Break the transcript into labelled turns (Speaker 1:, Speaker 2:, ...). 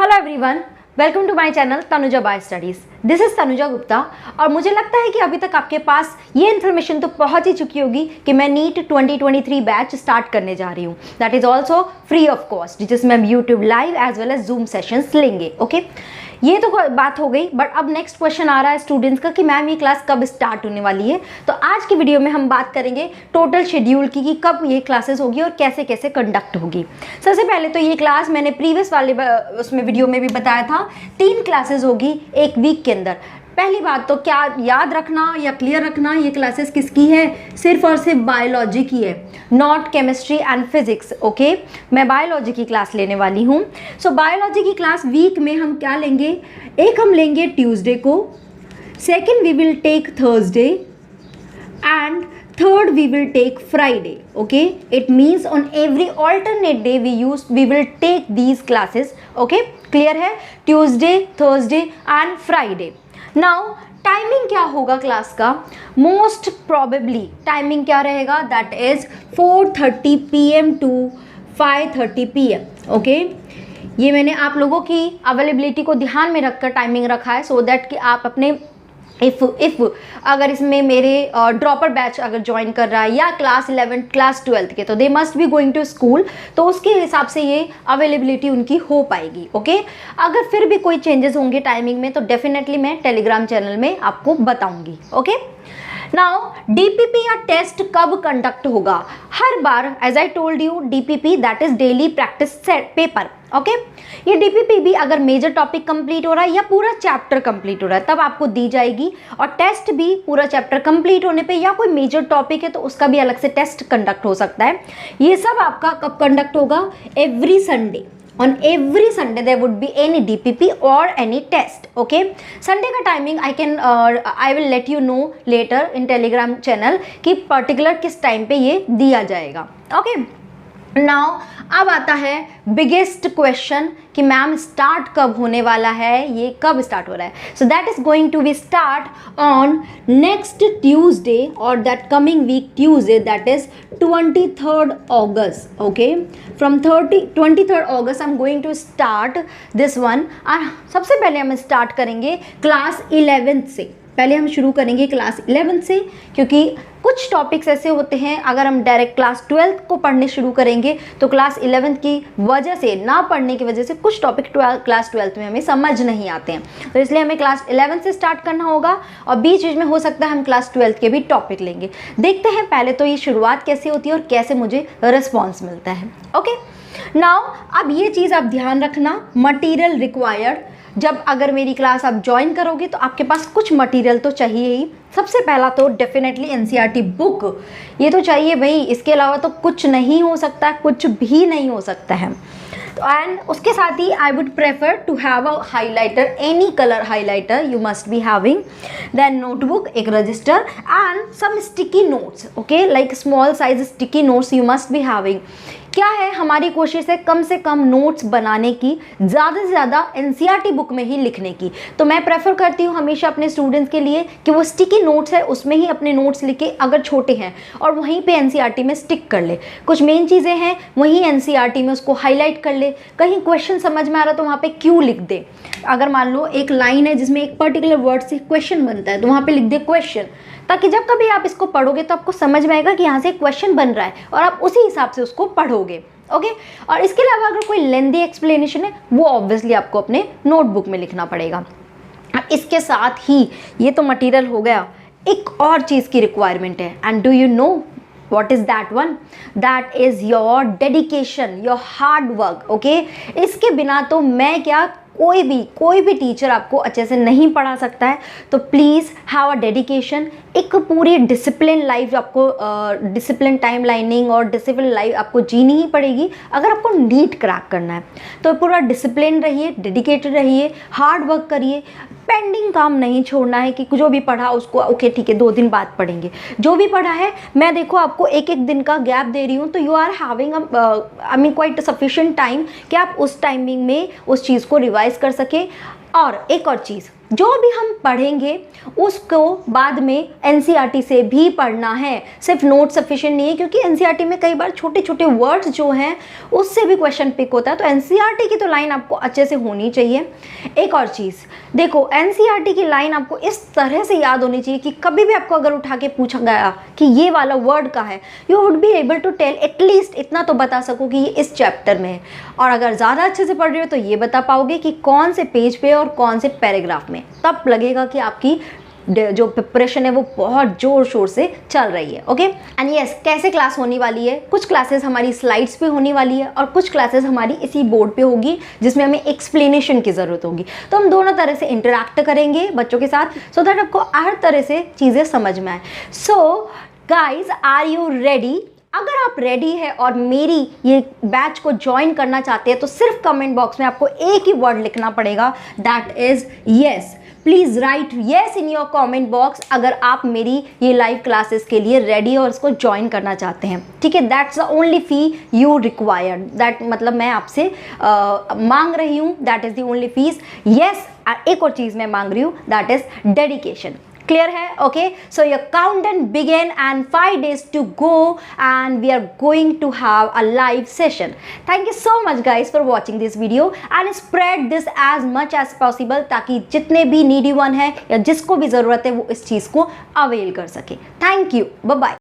Speaker 1: Hello everyone, welcome to my channel Tanuja by studies. This is Tanuja Gupta. और मुझे लगता है कि अभी तक आपके पास ये इन्फॉर्मेशन तो पहुंच ही चुकी होगी कि मैं नीट 2023 बैच स्टार्ट करने जा रही हूँ। That is also free of cost, जिसमें हम YouTube live as well as Zoom sessions लेंगे। ओके, ये तो बात हो गई, बट अब नेक्स्ट क्वेश्चन आ रहा है स्टूडेंट्स का कि मैम ये क्लास कब स्टार्ट होने वाली है। तो आज की वीडियो में हम बात करेंगे टोटल शेड्यूल की कि कब ये क्लासेस होगी और कैसे कैसे कंडक्ट होगी। सबसे पहले तो ये क्लास मैंने प्रीवियस वाले उसमें वीडियो में भी बताया था, 3 क्लासेस होगी एक वीक के अंदर। पहली बात तो क्या याद रखना या क्लियर रखना, ये क्लासेस किसकी है? सिर्फ और सिर्फ बायोलॉजी की है, not chemistry and physics. Okay, मैं बायोलॉजी की क्लास लेने वाली हूँ। सो बायोलॉजी की क्लास वीक में हम क्या लेंगे? एक हम लेंगे ट्यूसडे को, second we will take Thursday and third we will take Friday. Okay, it means on every alternate day we will take these classes. Okay, clear है? Tuesday, Thursday and Friday. Now timing क्या होगा class का? Most probably timing क्या रहेगा? That is 4:30 PM to 5:30 PM. Okay, ये मैंने आप लोगों की अवेलेबिलिटी को ध्यान में रखकर टाइमिंग रखा है, सो दैट कि आप अपने इफ़ अगर इसमें मेरे ड्रॉपर बैच अगर ज्वाइन कर रहा है या क्लास 11 क्लास 12 के, तो they must be going to school, तो उसके हिसाब से ये अवेलेबिलिटी उनकी हो पाएगी। ओके, अगर फिर भी कोई चेंजेस होंगे टाइमिंग में तो डेफिनेटली मैं टेलीग्राम चैनल में आपको बताऊंगी। ओके, नाउ डीपीपी या टेस्ट कब कंडक्ट होगा? हर बार as I told you, DPP that is daily practice paper. Okay, ये डीपीपी भी अगर मेजर टॉपिक कंप्लीट हो रहा है या पूरा चैप्टर कंप्लीट हो रहा है तब आपको दी जाएगी, और टेस्ट भी पूरा चैप्टर कंप्लीट होने पे या कोई मेजर टॉपिक है तो उसका भी अलग से टेस्ट कंडक्ट हो सकता है। ये सब आपका कब कंडक्ट होगा? Every Sunday. On every Sunday there would be any DPP or any test. Okay, Sunday का timing I will let you know later in Telegram channel कि पर्टिकुलर किस टाइम पे ये दिया जाएगा। ओके, नाउ अब आता है बिगेस्ट क्वेश्चन कि मैम स्टार्ट कब होने वाला है, ये कब स्टार्ट हो रहा है? So that is going to be start on next Tuesday और that coming week Tuesday, that is 23rd August. Okay, from 23rd August I am going to start this one. सबसे पहले हम स्टार्ट करेंगे class 11 से। पहले हम शुरू करेंगे क्लास 11 से, क्योंकि कुछ टॉपिक्स ऐसे होते हैं अगर हम डायरेक्ट क्लास 12 को पढ़ने शुरू करेंगे तो क्लास 11 की वजह से, ना पढ़ने की वजह से कुछ टॉपिक क्लास 12 में हमें समझ नहीं आते हैं, तो इसलिए हमें क्लास 11 से स्टार्ट करना होगा और बीच बीच में हो सकता है हम क्लास 12 के भी टॉपिक लेंगे। देखते हैं पहले तो ये शुरुआत कैसे होती है और कैसे मुझे रिस्पॉन्स मिलता है। ओके, नाउ अब ये चीज़ आप ध्यान रखना, मटीरियल रिक्वायर्ड। जब अगर मेरी क्लास आप ज्वाइन करोगे तो आपके पास कुछ मटेरियल तो चाहिए ही। सबसे पहला तो डेफिनेटली एनसीईआरटी बुक, ये तो चाहिए भाई, इसके अलावा तो कुछ नहीं हो सकता, कुछ भी नहीं हो सकता है। एंड उसके साथ ही I would prefer to have a highlighter, any colour highlighter you must be having, then notebook, एक register and some sticky notes. Okay, like small size sticky notes you must be having. क्या है, हमारी कोशिश है कम से कम notes बनाने की, ज़्यादा से ज़्यादा एनसीईआरटी बुक में ही लिखने की। तो मैं प्रेफर करती हूँ हमेशा अपने स्टूडेंट्स के लिए कि वो स्टिकी नोट्स है उसमें ही अपने नोट्स लिखे, अगर छोटे हैं, और वहीं पे एनसीईआरटी में स्टिक कर ले। कुछ मेन चीज़ें हैं वहीं एनसीईआरटी में उसको हाईलाइट कर ले। कहीं क्वेश्चन समझ में आ रहा तो वहाँ पे क्यों लिख दे। अगर मान लो एक लाइन है जिसमें एक पर्टिकुलर वर्ड से क्वेश्चन बनता है तो वहाँ पे लिख दे क्वेश्चन, ताकि जब कभी आप इसको पढ़ोगे तो आपको समझ में आएगा कि यहाँ से क्वेश्चन बन रहा है और आप उसी हिसाब से उसको पढ़ोगे। ओके, और इसके अलावा अगर कोई लेंदी एक्सप्लेनेशन है वो ऑब्वियसली आपको अपने नोटबुक में लिखना पड़ेगा। अब इसके साथ ही ये तो मटेरियल हो गया, एक और चीज़ की रिक्वायरमेंट है, and do you know what is that one? That is your dedication, your hard work. Okay, इसके बिना तो मैं क्या, कोई भी टीचर आपको अच्छे से नहीं पढ़ा सकता है। तो प्लीज़ हैव अ डेडिकेशन, एक पूरी डिसिप्लिन लाइफ आपको, डिसिप्लिन टाइम लाइनिंग और डिसिप्लिन लाइफ आपको जीनी ही पड़ेगी अगर आपको नीट क्रैक करना है। तो पूरा डिसिप्लिन रहिए, डेडिकेटेड रहिए, हार्ड वर्क करिए, पेंडिंग काम नहीं छोड़ना है कि जो भी पढ़ा उसको ओके ठीक है 2 दिन बाद पढ़ेंगे। जो भी पढ़ा है मैं देखो आपको एक दिन का गैप दे रही हूँ, तो you are having I mean quite sufficient time कि आप उस टाइमिंग में उस चीज़ को रिवाइज कर सके। और एक और चीज़, जो भी हम पढ़ेंगे उसको बाद में एनसीईआरटी से भी पढ़ना है, सिर्फ नोट सफिशिएंट नहीं है, क्योंकि एनसीईआरटी में कई बार छोटे छोटे वर्ड्स जो हैं उससे भी क्वेश्चन पिक होता है। तो एनसीईआरटी की तो लाइन आपको अच्छे से होनी चाहिए। एक और चीज़ देखो, एनसीईआरटी की लाइन आपको इस तरह से याद होनी चाहिए कि कभी भी आपको अगर उठा के पूछा गया कि ये वाला वर्ड का है, you would be able to tell, at least इतना तो बता सको कि ये इस चैप्टर में है। और अगर ज़्यादा अच्छे से पढ़ रहे हो तो ये बता पाओगे कि कौन से पेज पे और कौन से पैराग्राफ में। तब लगेगा कि आपकी जो प्रिपरेशन है वो बहुत जोर शोर से चल रही है। ओके, एंड यस, कैसे क्लास होने वाली है, कुछ क्लासेस हमारी स्लाइड्स पे होने वाली है और कुछ क्लासेस हमारी इसी बोर्ड पे होगी जिसमें हमें एक्सप्लेनेशन की ज़रूरत होगी। तो हम दोनों तरह से इंटरेक्ट करेंगे बच्चों के साथ, सो दैट आपको हर तरह से चीज़ें समझ में आए। So guys, are you ready? अगर आप रेडी है और मेरी ये बैच को ज्वाइन करना चाहते हैं तो सिर्फ कमेंट बॉक्स में आपको एक ही वर्ड लिखना पड़ेगा, that is yes. Please write yes in your comment box अगर आप मेरी ये लाइव क्लासेस के लिए रेडी और इसको ज्वाइन करना चाहते हैं। ठीक है, that's the only fee you required, that मतलब मैं आपसे मांग रही हूँ, that is the only fees. Yes, एक और चीज़ मैं मांग रही हूँ, दैट इज़ डेडिकेशन। क्लियर है? Okay, so your countdown begin and 5 days to go and we are going to have a live session. Thank you so much guys for watching this video and spread this as much as possible ताकि जितने भी needy one है या जिसको भी ज़रूरत है वो इस चीज़ को अवेल कर सके। Thank you, bye bye.